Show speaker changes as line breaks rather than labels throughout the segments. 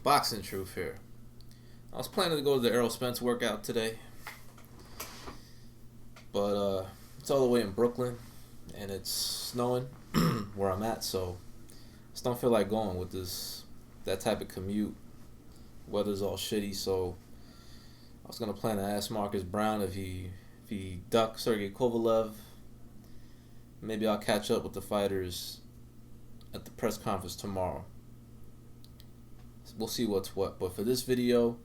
Boxing Truth here. I was planning to go to the Errol Spence workout today, but it's all the way in Brooklyn, and it's snowing where I'm at, so I just don't feel like going with that type of commute. Weather's all shitty, so I was gonna plan to ask Marcus Brown if he ducked Sergey Kovalev. Maybe I'll catch up with the fighters at the press conference tomorrow. We'll see what's what. But for this video,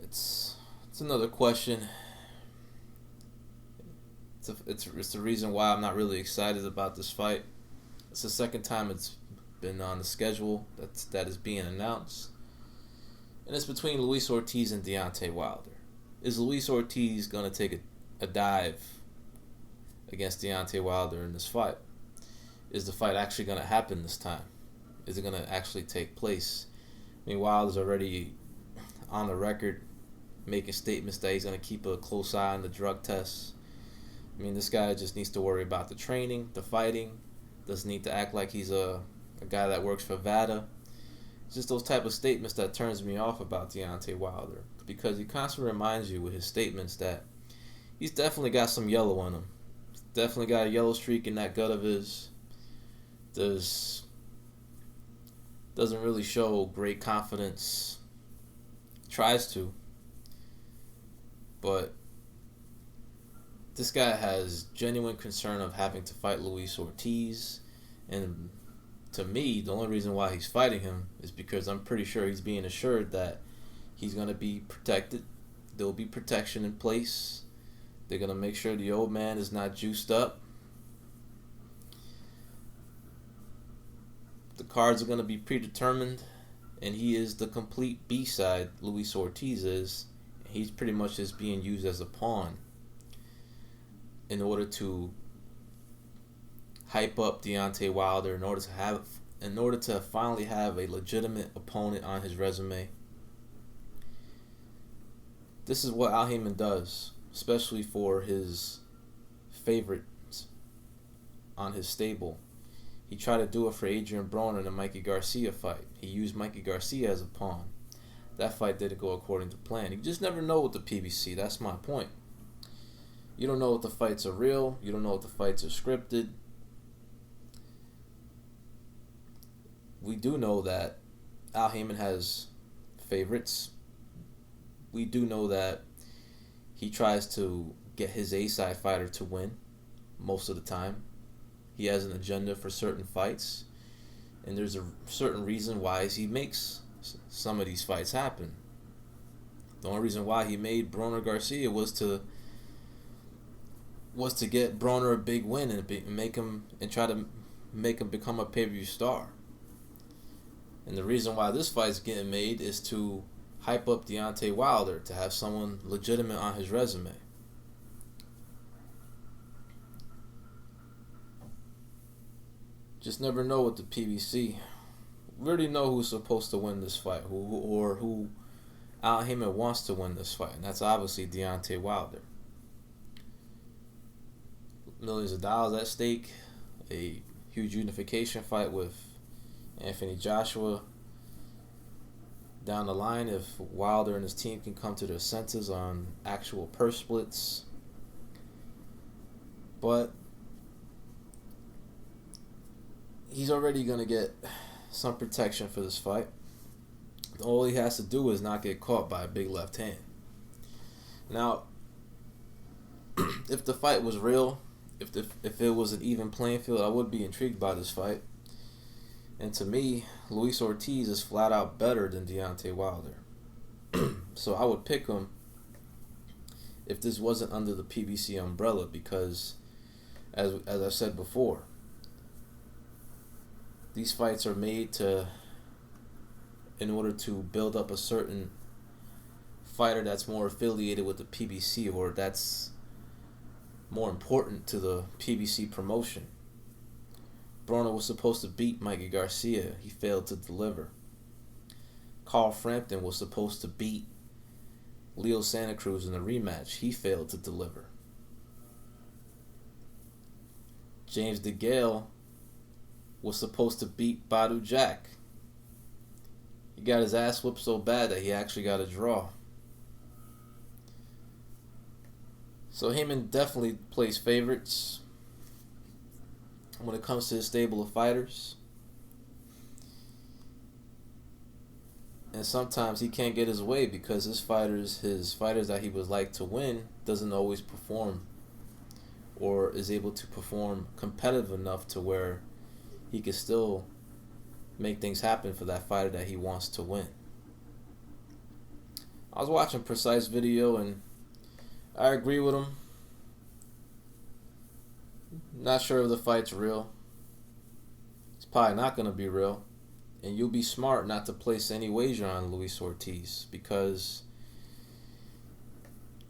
it's another question. It's the reason why I'm not really excited about this fight. It's the second time it's been on the schedule that is being announced. And it's between Luis Ortiz and Deontay Wilder. Is Luis Ortiz going to take a dive against Deontay Wilder in this fight? Is the fight actually going to happen this time? Is it going to actually take place? I mean, Wilder's already on the record making statements that he's going to keep a close eye on the drug tests. I mean, this guy just needs to worry about the training, the fighting. Doesn't need to act like he's a guy that works for VADA. It's just those type of statements that turns me off about Deontay Wilder, because he constantly reminds you with his statements that he's definitely got some yellow on him. He's definitely got a yellow streak in that gut of his. Doesn't really show great confidence. Tries to. But this guy has genuine concern of having to fight Luis Ortiz. And to me, the only reason why he's fighting him is because I'm pretty sure he's being assured that he's going to be protected. There'll be protection in place. They're going to make sure the old man is not juiced up. The cards are going to be predetermined, and he is the complete B-side, Luis Ortiz is. He's pretty much just being used as a pawn in order to hype up Deontay Wilder, in order to finally have a legitimate opponent on his resume. This is what Al Haymon does, especially for his favorites on his stable. He tried to do it for Adrian Broner in the Mikey Garcia fight. He used Mikey Garcia as a pawn. That fight didn't go according to plan. You just never know with the PBC. That's my point. You don't know if the fights are real. You don't know if the fights are scripted. We do know that Al Haymon has favorites. We do know that he tries to get his A-side fighter to win most of the time. He has an agenda for certain fights, and there's a certain reason why he makes some of these fights happen. The only reason why he made Broner Garcia was to get Broner a big win and try to make him become a pay-per-view star. And the reason why this fight's getting made is to hype up Deontay Wilder, to have someone legitimate on his resume. Just never know with the PBC. We already know who's supposed to win this fight, who Al Haymon wants to win this fight, and that's obviously Deontay Wilder. Millions of dollars at stake, a huge unification fight with Anthony Joshua. Down the line, if Wilder and his team can come to their senses on actual purse splits. But he's already going to get some protection for this fight. All he has to do is not get caught by a big left hand. Now, if the fight was real, if it was an even playing field, I would be intrigued by this fight. And to me, Luis Ortiz is flat out better than Deontay Wilder. So I would pick him if this wasn't under the PBC umbrella, because as I said before, these fights are made in order to build up a certain fighter that's more affiliated with the PBC, or that's more important to the PBC promotion. Broner was supposed to beat Mikey Garcia. He failed to deliver. Carl Frampton was supposed to beat Leo Santa Cruz in the rematch. He failed to deliver. James DeGale was supposed to beat Badu Jack. He got his ass whooped so bad that he actually got a draw. So Heyman definitely plays favorites when it comes to his stable of fighters. And sometimes he can't get his way because his fighters that he would like to win, doesn't always perform or is able to perform competitive enough to where he can still make things happen for that fighter that he wants to win. I was watching Precise video and I agree with him. Not sure if the fight's real. It's probably not going to be real. And you'll be smart not to place any wager on Luis Ortiz because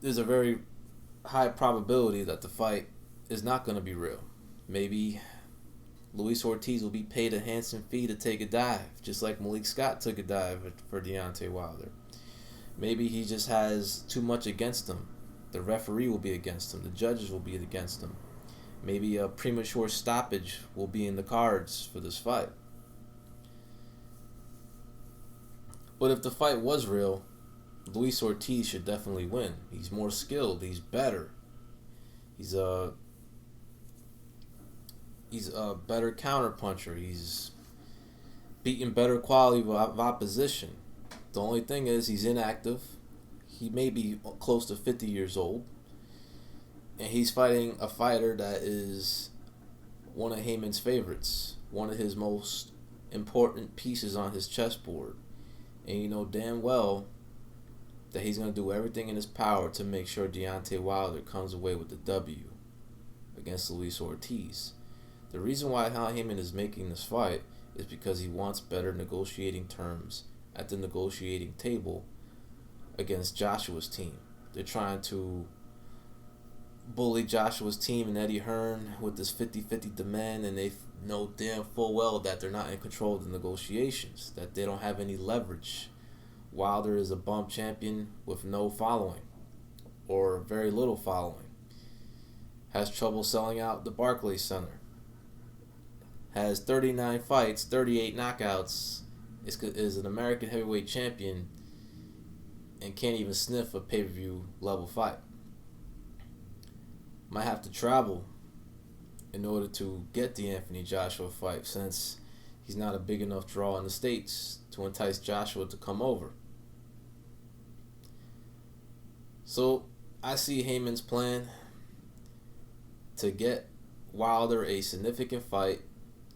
there's a very high probability that the fight is not going to be real. Maybe Luis Ortiz will be paid a handsome fee to take a dive, just like Malik Scott took a dive for Deontay Wilder. Maybe he just has too much against him. The referee will be against him. The judges will be against him. Maybe a premature stoppage will be in the cards for this fight. But if the fight was real, Luis Ortiz should definitely win. He's more skilled. He's better. He's a better counterpuncher. He's beating better quality of opposition. The only thing is he's inactive. He may be close to 50 years old. And he's fighting a fighter that is one of Heyman's favorites. One of his most important pieces on his chessboard. And you know damn well that he's going to do everything in his power to make sure Deontay Wilder comes away with the W against Luis Ortiz. The reason why Al Heyman is making this fight is because he wants better negotiating terms at the negotiating table against Joshua's team. They're trying to bully Joshua's team and Eddie Hearn with this 50-50 demand, and they know damn full well that they're not in control of the negotiations, that they don't have any leverage. Wilder is a bump champion with no following, or very little following. Has trouble selling out the Barclays Center. Has 39 fights, 38 knockouts, is an American heavyweight champion, and can't even sniff a pay-per-view level fight. Might have to travel in order to get the Anthony Joshua fight, since he's not a big enough draw in the States to entice Joshua to come over. So I see Heyman's plan to get Wilder a significant fight,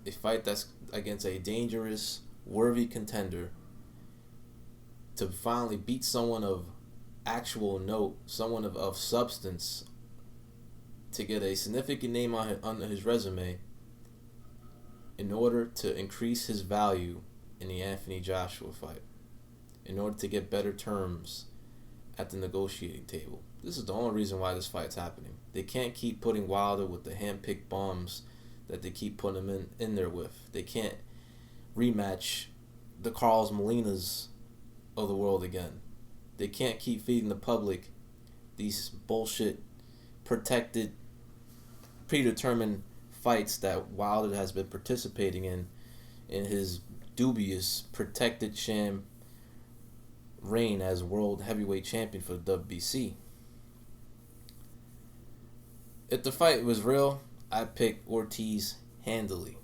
a fight that's against a dangerous, worthy contender, to finally beat someone of actual note, someone of substance, to get a significant name on his resume in order to increase his value in the Anthony Joshua fight, in order to get better terms at the negotiating table. This is the only reason why this fight's happening. They can't keep putting Wilder with the hand-picked bums that they keep putting him in there with. They can't rematch the Carlos Molinas of the world again. They can't keep feeding the public these bullshit protected, predetermined fights that Wilder has been participating in his dubious protected sham reign as world heavyweight champion for the WBC. If the fight was real, I'd pick Ortiz handily.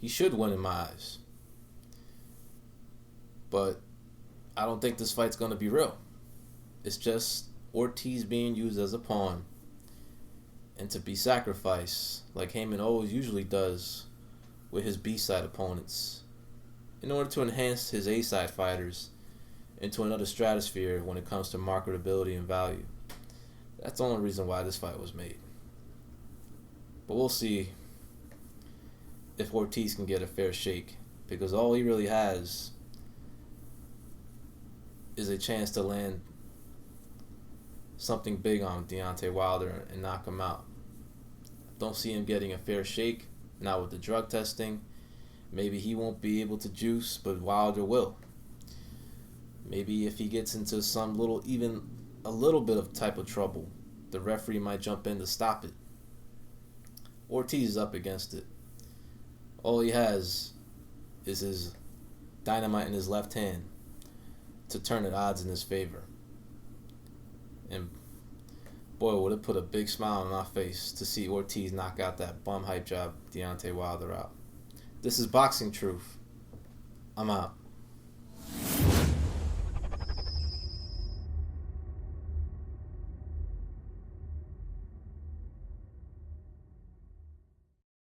He should win in my eyes. But I don't think this fight's going to be real. It's just Ortiz being used as a pawn and to be sacrificed, like Heyman always usually does with his B-side opponents, in order to enhance his A-side fighters into another stratosphere when it comes to marketability and value. That's the only reason why this fight was made. But we'll see if Ortiz can get a fair shake, because all he really has is a chance to land something big on Deontay Wilder and knock him out. Don't see him getting a fair shake, not with the drug testing. Maybe he won't be able to juice, but Wilder will. Maybe if he gets into even a little bit of type of trouble, the referee might jump in to stop it. Ortiz is up against it. All he has is his dynamite in his left hand to turn the odds in his favor. And boy, would it put a big smile on my face to see Ortiz knock out that bum hype job Deontay Wilder out. This is Boxing Truth. I'm out.